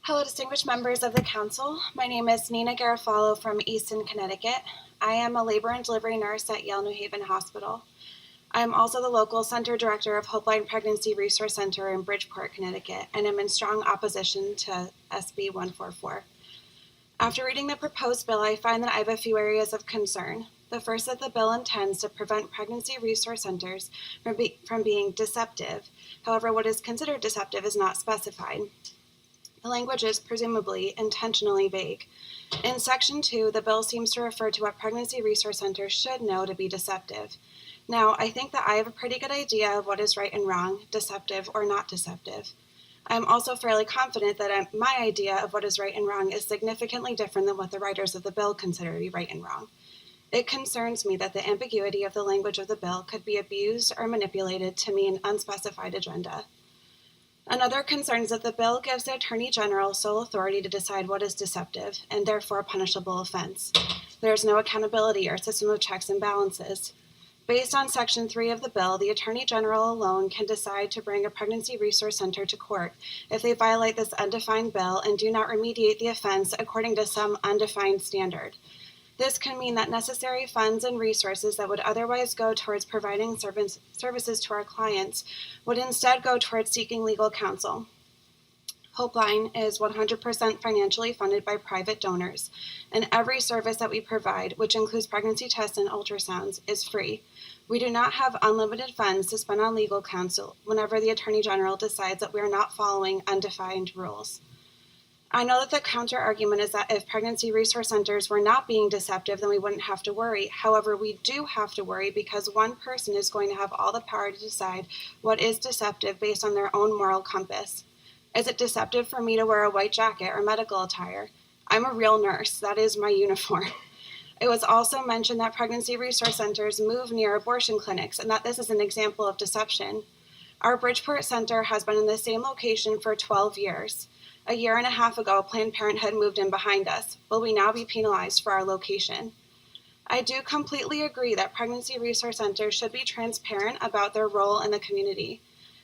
Hello, distinguished members of the Council. My name is Nina Garofalo from Easton, Connecticut. I am a labor and delivery nurse at Yale New Haven Hospital. I am also the local center director of Hopeline Pregnancy Resource Center in Bridgeport, Connecticut, and am in strong opposition to SB 144. After reading the proposed bill, I find that I have a few areas of concern. The first, that the bill intends to prevent pregnancy resource centers from being deceptive. However, what is considered deceptive is not specified. The language is presumably intentionally vague. In Section 2, the bill seems to refer to what pregnancy resource centers should know to be deceptive. Now, I think that I have a pretty good idea of what is right and wrong, deceptive or not deceptive. I'm also fairly confident that my idea of what is right and wrong is significantly different than what the writers of the bill consider to be right and wrong. It concerns me that the ambiguity of the language of the bill could be abused or manipulated to mean unspecified agenda. Another concern is that the bill gives the Attorney General sole authority to decide what is deceptive, and therefore a punishable offense. There is no accountability or system of checks and balances. Based on Section 3 of the bill, the Attorney General alone can decide to bring a pregnancy resource center to court if they violate this undefined bill and do not remediate the offense according to some undefined standard. This can mean that necessary funds and resources that would otherwise go towards providing services to our clients would instead go towards seeking legal counsel. Hopeline is 100% financially funded by private donors, and every service that we provide, which includes pregnancy tests and ultrasounds, is free. We do not have unlimited funds to spend on legal counsel whenever the Attorney General decides that we are not following undefined rules. I know that the counter argument is that if pregnancy resource centers were not being deceptive, then we wouldn't have to worry. However, we do have to worry because one person is going to have all the power to decide what is deceptive based on their own moral compass. Is it deceptive for me to wear a white jacket or medical attire? I'm a real nurse. That is my uniform. It was also mentioned that pregnancy resource centers move near abortion clinics and that this is an example of deception. Our Bridgeport Center has been in the same location for 12 years. A year and a half ago, Planned Parenthood moved in behind us. Will we now be penalized for our location? I do completely agree that pregnancy resource centers should be transparent about their role in the community.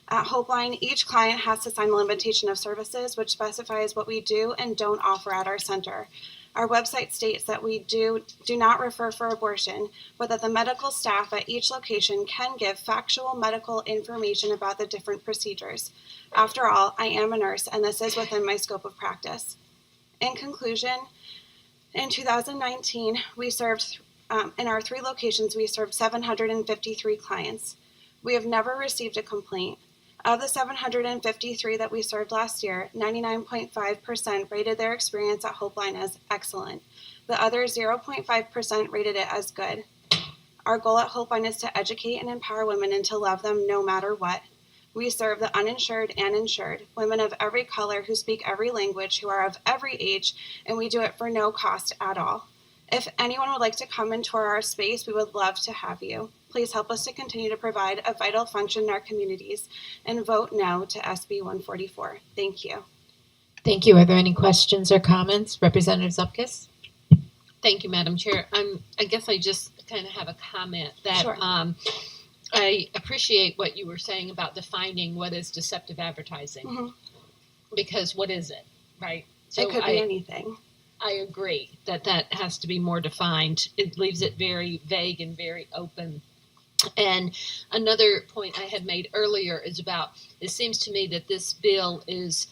At Hopeline, each client has to sign a limitation of services, which specifies what we do and don't offer at our center. Our website states that we do not refer for abortion, but that the medical staff at each location can give factual medical information about the different procedures. After all, I am a nurse, and this is within my scope of practice. In conclusion, in 2019, we served, in our 3 locations, we served 753 clients. We have never received a complaint. Of the 753 that we served last year, 99.5% rated their experience at Hopeline as excellent. The other 0.5% rated it as good. Our goal at Hopeline is to educate and empower women and to love them no matter what. We serve the uninsured and insured, women of every color who speak every language, who are of every age, and we do it for no cost at all. If anyone would like to come and tour our space, we would love to have you. Please help us to continue to provide a vital function in our communities and vote no to SB 144. Thank you. Thank you. Are there any questions or comments? Representative Zupkis? Thank you, Madam Chair. I guess I just kind of have a comment that Sure. I appreciate what you were saying about defining what is deceptive advertising, Mhm. because what is it, right? It could be anything. I agree that has to be more defined. It leaves it very vague and very open. And another point I had made earlier is about, it seems to me that this bill is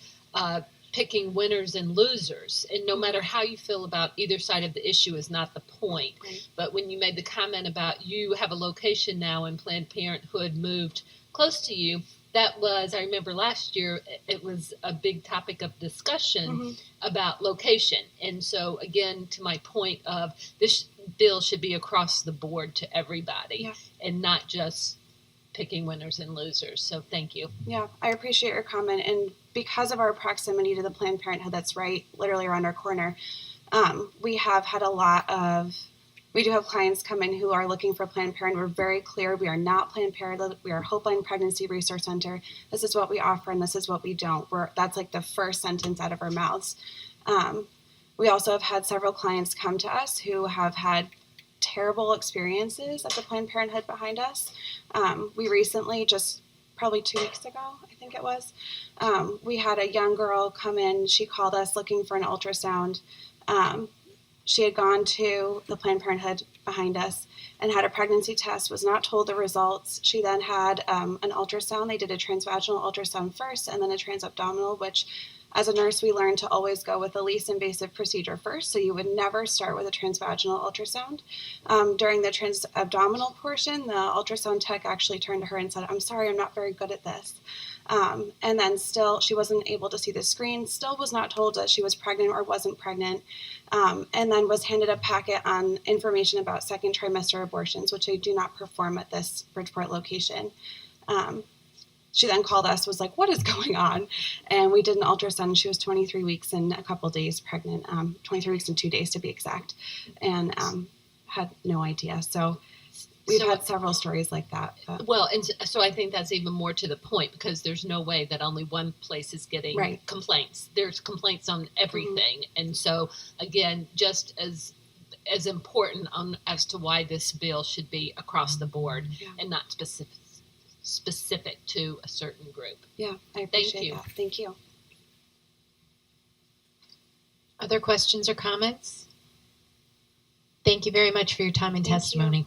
picking winners and losers. And no matter how you feel about either side of the issue is not the point. Right. But when you made the comment about you have a location now and Planned Parenthood moved close to you, that was, I remember last year, it was a big topic of discussion about location. And so, again, to my point of this bill should be across the board to everybody and not just picking winners and losers. So thank you. Yeah, I appreciate your comment. And because of our proximity to the Planned Parenthood that's right literally around our corner, we have had we do have clients come in who are looking for Planned Parenthood. We're very clear. We are not Planned Parenthood. We are Hopeline Pregnancy Resource Center. This is what we offer and this is what we don't. That's like the first sentence out of our mouths. We also have had several clients come to us who have had terrible experiences at the Planned Parenthood behind us. We recently just probably 2 weeks ago, I think it was. We had a young girl come in. She called us looking for an ultrasound. She had gone to the Planned Parenthood behind us and had a pregnancy test, was not told the results. She then had an ultrasound. They did a transvaginal ultrasound first and then a transabdominal, which as a nurse, we learned to always go with the least invasive procedure first. So you would never start with a transvaginal ultrasound. During the transabdominal portion, the ultrasound tech actually turned to her and said, "I'm sorry, I'm not very good at this." And then still, she wasn't able to see the screen, still was not told that she was pregnant or wasn't pregnant, and then was handed a packet on information about second trimester abortions, which I do not perform at this Bridgeport location. She then called us, was like, "What is going on?" And we did an ultrasound. She was 23 weeks and a couple days pregnant, 23 weeks and 2 days to be exact, and had no idea. So we've had several stories like that. But. Well, and so I think that's even more to the point, because there's no way that only one place is getting complaints. There's complaints on everything. Mm-hmm. And so, again, just as important as to why this bill should be across the board and not specific to a certain group. Yeah, I appreciate that. Thank you. Other questions or comments? Thank you very much for your time and testimony.